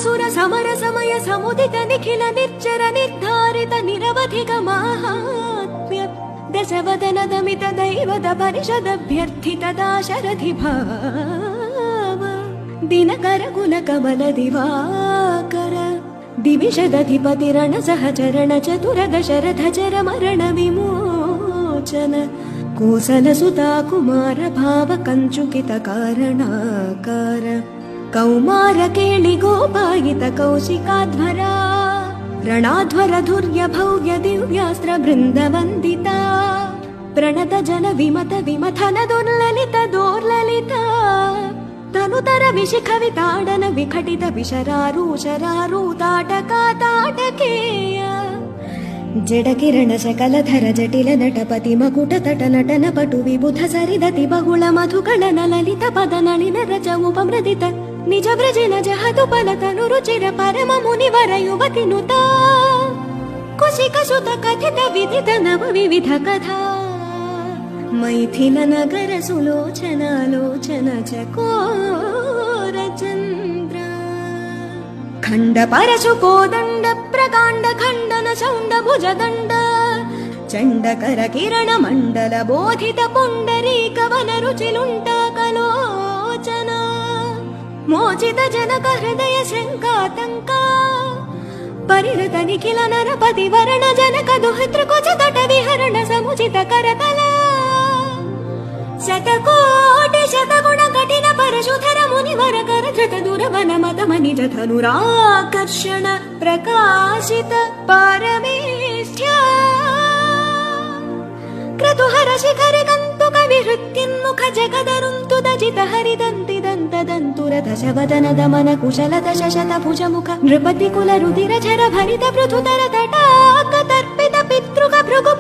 సుర సమర సమయ సముదిత నిఖిల నిర్జర నిర్ధారిత నిరవధిక మాహాత్మ్య దశవదన దమిత దైవద పరిషదభ్యర్థిత దాశరథి భావ దినకర గుణ కమల దివాకర దివిషదధిపతిరణ సహచరణ చతుర దశరథ చర మరణ విమోచన కోసల సుతా కుమార భావ కంచుకిత కారణాకార కౌమార కేళి గోపాయిత కౌశికాధ్వరా రణాధ్వర ధుర్య భవ్య దివ్యాస్త్ర బృంద వందిత ప్రణత జన విమత విమథన దుర్లలిత దోర్లలిత తనుతర విశిఖ వితాడన విఘటిత విశరారూషరారూతాటకా తాటకేయ జడకిరణ శకలధర జటిల నటపతి మకుట తట నటన పటు విబుధ సరిదతి బహుళ మధుకళన లలిత పద నళిన రచ ఉపమృదిత నిజ వ్రజన జహతు పలతను రుచిర పరమ మునివర యువతి నుత కుశిక సుత కథిత విదిత నవ వివిధ కథా మైథిల నగర సులోచనాలోచన చకోర చంద్ర ఖండ పరశు కోదండ ప్రకాండ ఖండన చౌండ భుజదండ చండకర కిరణ మండల బోధిత పుండరీక వన రుచిలుంటాకలోచన మోచిత జనక హృదయ శంకాతంక పరిరత నిఖిల నరపతి వరణ జనక దుహితృకుచ తట విహరణ సముచిత కరతల శతకోటి శతగుణ కఠిన పరశుధర మునివర కర ధృత దురవన మత మనిజ ధనురాకర్షణ ప్రకాశిత పారమేష్ఠ్య క్రతుహర శిఖర కంతుక విహృత్యున్ముఖ జగదరుంతు దజిత హరిదంతి దంత దంతుర దశవదన దమన కుశల దశ శత భుజముఖ నృపతి కుల రుధిర ఝర భరిత పృథుతర తటాక తర్పిత పితృక భృగు